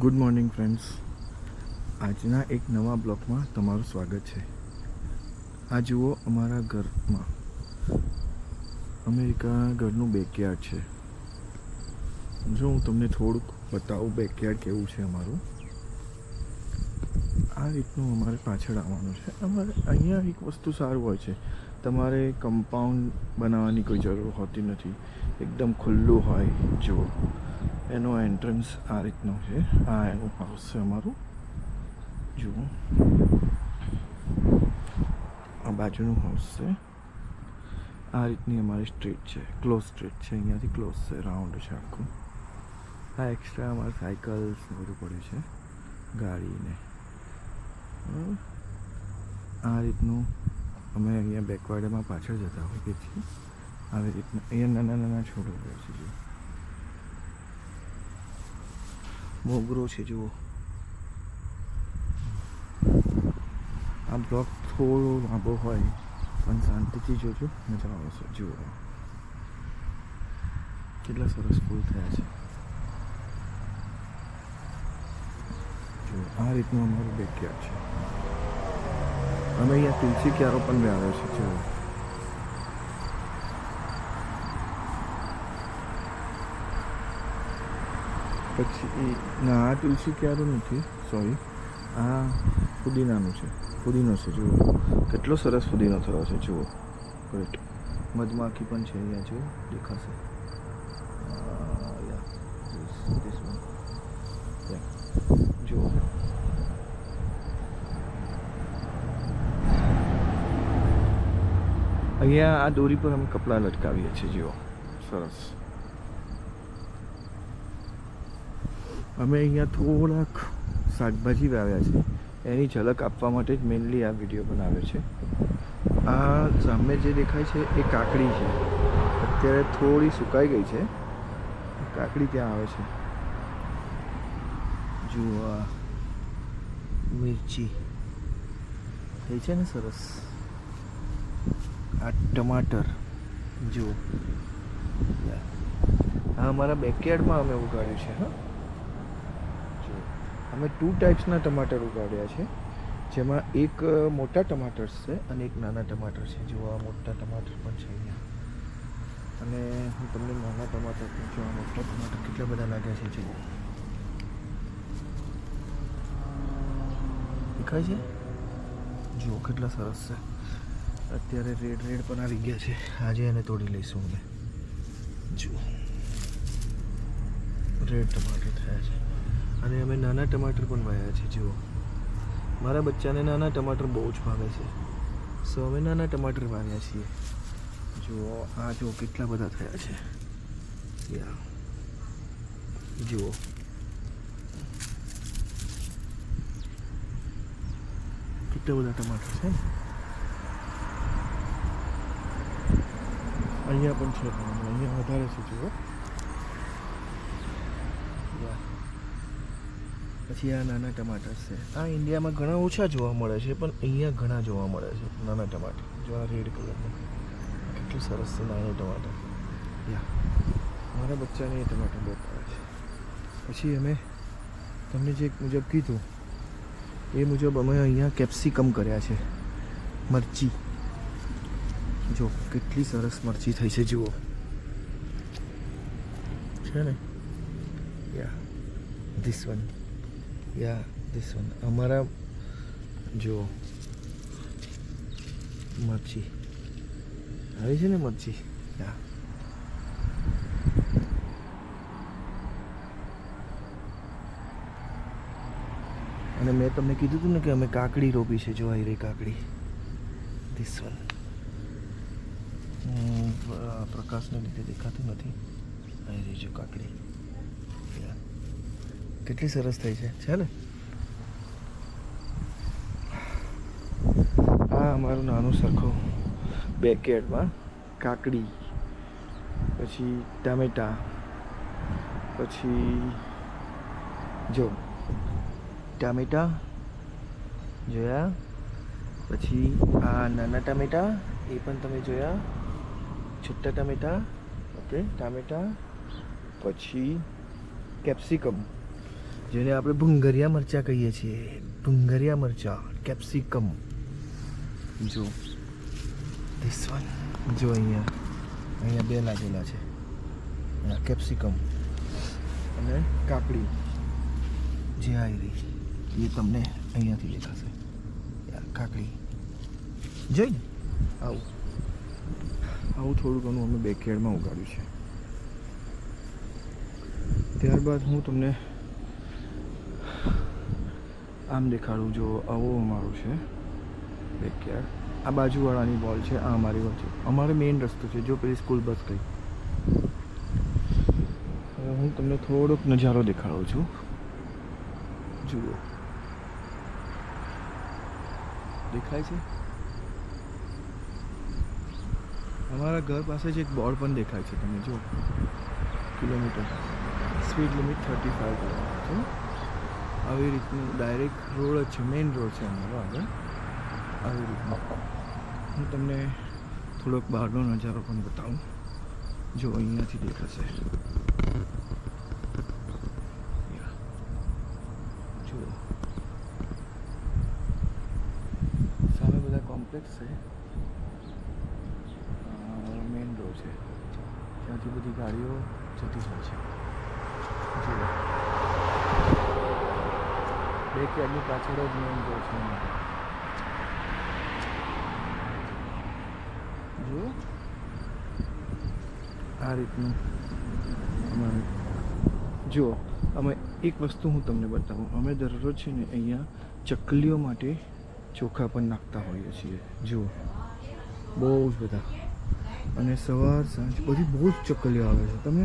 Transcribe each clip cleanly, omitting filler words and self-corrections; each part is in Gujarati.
Good morning friends. આજના એક નવા બ્લોગમાં તમારું સ્વાગત છે. આ જુઓ અમારા ઘરમાં અમેરિકા ઘરનું બેકયાર્ડ છે. જો હું તમને થોડુંક બતાવું બેકયાર્ડ કેવું છે અમારું. આ રીતનું અમારે પાછળ આવવાનું છે. અમારે અહીંયા એક વસ્તુ સારું હોય છે, તમારે કમ્પાઉન્ડ બનાવવાની કોઈ જરૂર હોતી નથી. એકદમ ખુલ્લું હોય. જુઓ એનો એન્ટ્રન્સ આ રીતનો છે. આ એનું હાઉસ છે અમારું. જુઓ આ બાજુનું હાઉસ છે. આ રીતની અમારી સ્ટ્રીટ છે, ક્લોઝ સ્ટ્રીટ છે. અહીંયાથી ક્લોઝ છે, રાઉન્ડ છે આખું. આ એક્સ્ટ્રા અમારે સાયકલ્સ બધું પડ્યું છે, ગાડીને. આ રીતનું અમે અહીંયા બેકવાર્ડમાં પાછળ જતા હોઈએ છીએ. આવી રીતના અહીંયા નાના નાના છોડો છે. જુઓ મોગરો છે. જુઓ આ બ્લોક થોડો લાંબો હોય પણ શાંતિથી જોજો, મજા આવશે. જુઓ કેટલા સરસ ફૂલ થયા છે. જુઓ આ રીતનું અમારું બેકયાર્ડ છે. અમે અહીંયા તુલસી ક્યારો પણ વાવ્યો છે. જુઓ પછી ના, આ તુલસી ક્યારો નથી, સોરી, આ ફુદીનાનું છે. ફુદીનો છે. જુઓ કેટલો સરસ ફુદીનો થયો છે. જુઓ ગ્રેટ. મધમાખી પણ છે અહીંયા. જુઓ દેખાશે. જુઓ અહીંયા આ દોરી પર અમે કપડાં લટકાવીએ છીએ. જુઓ સરસ. અમે અહીંયા થોડાક શાકભાજી વાવ્યા છે. એની ઝલક આપવા માટે જ મેઇનલી આ વિડીયો બનાવ્યો છે. આ સામે જે દેખાય છે એ કાકડી છે. અત્યારે થોડી સુકાઈ ગઈ છે. કાકડી ત્યાં આવે છે. જુઓ આ મિર્ચી થઈ છે ને સરસ. આ ટમાટર જુઓ. આ અમારા બેકયાર્ડમાં અમે ઉગાડ્યું છે. હા, અમે 2 ટાઈપ્સના ટમાટર ઉગાડ્યા છે, જેમાં એક મોટા ટમાટર્સ છે અને એક નાના ટમાટર છે. જો આ મોટા ટમાટર પણ છે અહીંયા. અને હું તમને નાના ટમાટર પણ જો આ મોટા ટમાટર કેટલા બધા લાગ્યા છે. જુઓ દેખાય છે. જુઓ કેટલા સરસ છે. અત્યારે રેડ પણ આવી ગયા છે. આજે એને તોડી લઈશું અમે. જુઓ રેડ ટમાટર થયા છે. અને અમે નાના ટમાટર પણ વાવ્યા છે. જુઓ મારા બચ્ચાને નાના ટમાટર બહુ જ ભાવે છે, સો અમે નાના ટમાટર વાવ્યા છીએ. જુઓ આ જુઓ કેટલા બધા થયા છે. જુઓ કેટલા બધા ટમાટર છે. અહીંયા પણ છે, અહીંયા વધારે છે. જુઓ પછી આ નાના ટમાટર છે. આ ઇન્ડિયામાં ઘણા ઓછા જોવા મળે છે, પણ અહીંયા ઘણા જોવા મળે છે નાના ટમાટર. જો આ રેડ કલરનું કેટલું સરસ છે નાનું ટમાટર. મારા બચ્ચાને એ ટમાટર બહુ ભાવે છે. પછી અમે તમને જે મુજબ કીધું એ મુજબ અમે અહીંયા કેપ્સિકમ કર્યા છે, મરચી. જો કેટલી સરસ મરચી થઈ છે. જુઓ છે ને. ધીસ વન ધીસ વન અમારા જો મરચી આવી છે ને મરચી. અને મેં તમને કીધું હતું ને કે અમે કાકડી રોપી છે. જો આવી રહી કાકડી. ધીસ વન પ્રકાશને લીધે દેખાતું નથી. આવી રહી જો કાકડી. કેટલી સરસ થઈ છે ને. આ અમારું નાનું સરખું બેકયાર્ડમાં કાકડી, પછી ટામેટાં, પછી જો ટામેટાં જોયા, પછી આ નાના ટામેટાં એ પણ તમે જોયા, છોટા ટામેટાં. ઓકે ટામેટાં, પછી કેપ્સિકમ. જેને આપણે ભૂંગરિયા મરચાં કહીએ છીએ. ભૂંગરિયા મરચાં, કેપ્સિકમ. જો ધીસ વન, જો અહીંયા બે લાગેલા છે. કેપ્સિકમ અને કાકડી જે આવી રહી એ તમને અહીંયાથી દેખાશે. કાકડી જોઈ ને, આવું થોડું ઘણું અમે બેકયાર્ડમાં ઉગાડ્યું છે. ત્યારબાદ હું તમને આમ દેખાડું. જો આવો અમારું છે બેકયાર્ડ. આ બાજુવાળાની બોલ છે, આ અમારી વચ્ચે. અમારે મેઇન રસ્તો છે. જો પેલી સ્કૂલ બસ ગઈ. હું તમને થોડોક નજારો દેખાડું છું. જુઓ, દેખાય છે? અમારા ઘર પાસે જ એક બોર્ડ પણ દેખાય છે. તમે જો, કિલોમીટર સ્પીડ લિમિટ 35 કિલોમીટર છે. આવી રીતનું ડાયરેક્ટ રોડ જ છે, મેઇન રોડ છે અમારો આગળ. આવી રીતનું હું તમને થોડોક બહારનો નજારો પણ બતાવું. જો અહીંયાથી દેખાશે. જુઓ, સામે બધા કોમ્પ્લેક્સ છે. મેઇન રોડ છે, ત્યાંથી બધી ગાડીઓ જતી હોય છે. જુઓ, બેકયાર્ડની પાછળ જ મેઇન રોડ છે. જુઓ, આ રીતનું અમારે. જુઓ, અમે એક વસ્તુ હું તમને બતાવું. અમે દરરોજ છે ને અહીંયા ચકલીઓ માટે ચોખા પણ નાખતા હોઈએ છીએ. જુઓ, બહુ જ બધા. અને સવાર સાંજ બધી બહુ જ ચકલીઓ આવે છે. તમે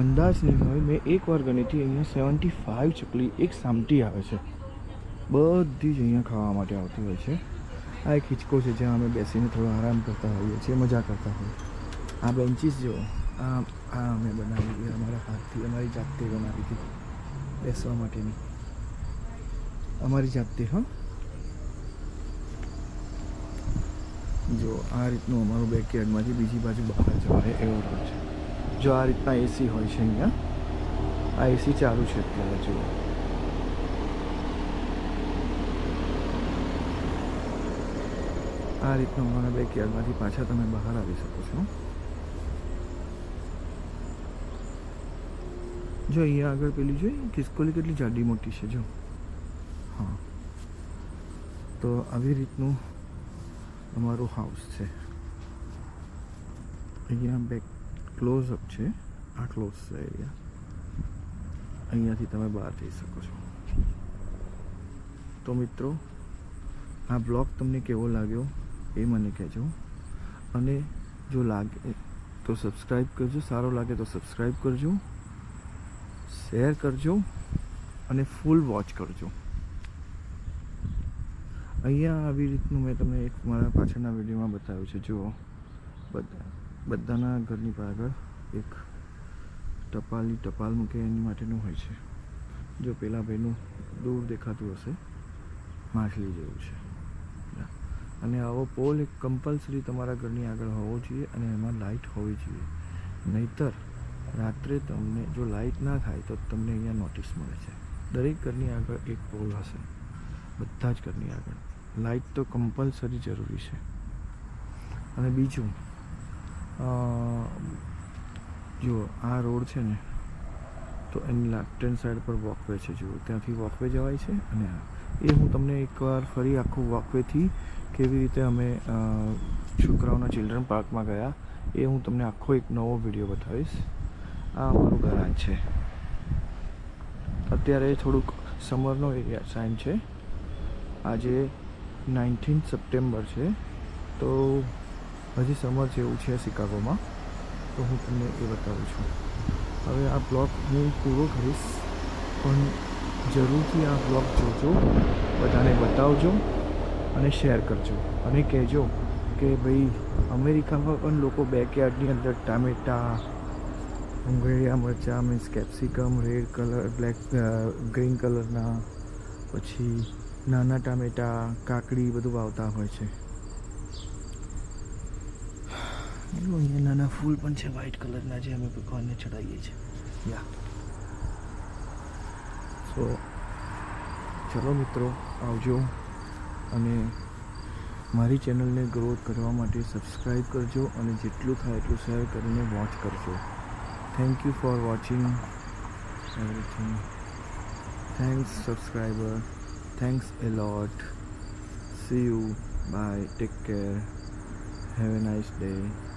અંદાજ નહીં હોય. મેં એકવાર ગણી હતી, અહીંયા 75 ચકલી એક સામટી આવે છે. બધી જ અહીંયા ખાવા માટે આવતી હોય છે. આ એક હિંચકો છે જ્યાં અમે બેસીને થોડો આરામ કરતા હોઈએ છીએ, મજા કરતા હોઈએ. આ બેન્ચીસ જો, આ અમે બનાવી હતી અમારા હાથથી, અમારી જાતે બનાવી હતી બેસવા માટેની, અમારી જાતે. હા, જો આ રીતનું અમારું બેકયાર્ડમાંથી બીજી બાજુ બહાર જવાય એવો રોડ છે. જો આ રીતના એસી હોય છે અહીંયા. આ એસી ચાલુ છે અત્યારે. જુઓ, આ રીતનું અમારા બેકયાર્ડમાંથી પાછા તમે બહાર આવી શકો છો. જો અહીંયા આગળ પેલી જોઈ ખિસકોલી કેટલી જાડી મોટી છે. જો, હા, તો આવી રીતનું અમારું હાઉસ છે. અહીંયા બેક ક્લોઝઅપ છે. આ ક્લોઝ છે એરિયા. અહીંયાથી તમે બહાર જઈ શકો છો. તો મિત્રો, આ બ્લોગ તમને કેવો લાગ્યો એ મને કહેજો. અને જો લાગે તો સબસ્ક્રાઈબ કરજો, સારો લાગે તો સબસ્ક્રાઈબ કરજો, શેર કરજો અને ફૂલ વોચ કરજો. અહીંયા આવી રીતનું મેં તમને એક મારા પાછળના વિડીયોમાં બતાવ્યું છે. જુઓ, બધાના ઘરની આગળ એક ટપાલ મૂકે એની માટેનું હોય છે. જો પેલા ભાઈનું દૂર દેખાતું હશે, માછલી જેવું છે. અને આવો પોલ એક કમ્પલસરી તમારા ઘરની આગળ હોવો જોઈએ અને એમાં લાઇટ હોવી જોઈએ. નહીંતર રાત્રે તમને જો લાઇટ ના થાય તો તમને અહીંયા નોટિસ મળે છે. દરેક ઘરની આગળ એક પોલ હશે, બધા જ ઘરની આગળ. લાઇટ તો કમ્પલસરી જરૂરી છે. અને બીજું, જો આ રોડ છે ને, તો એની લેફ્ટ હેન્ડ સાઈડ પર વોકવે છે. જુઓ, ત્યાંથી વોકવે જવાય છે. અને એ હું તમને એકવાર ફરી આખું વોકવેથી કેવી રીતે અમે છોકરાઓના ચિલ્ડ્રન પાર્કમાં ગયા એ હું તમને આખો એક નવો વિડીયો બતાવીશ. આ અમારું ગરાજ છે. અત્યારે થોડુંક સમરનો એરિયા ટાઈમ છે. આજે 19 સપ્ટેમ્બર છે, તો હજી સમર જેવું છે શિકાગોમાં. તો હું તમને એ બતાવું છું. હવે આ બ્લોગ હું પૂરો કરીશ, પણ જરૂરથી આ બ્લોગ જોજો, બધાને બતાવજો અને શેર કરજો. અને કહેજો કે ભાઈ અમેરિકામાં પણ લોકો બેકયાર્ડની અંદર ટામેટાં, ભૂંગળિયા મરચાં, means capsicum, red colour, black, green કલરના, પછી નાના ટામેટાં, કાકડી બધું વાવતા હોય છે. અહીંયા નાના ફૂલ પણ છે વ્હાઇટ કલરના, જે અમે ભગવાનને ચડાવીએ છીએ. યા સો ચલો મિત્રો, આવજો અને મારી ચેનલને ગ્રોથ કરવા માટે સબસ્ક્રાઈબ કરજો અને જેટલું થાય એટલું શેર કરીને વોચ કરજો. Thank you for watching everything. Thanks subscriber. Thanks a lot. See you. Bye. Take care. Have a nice day.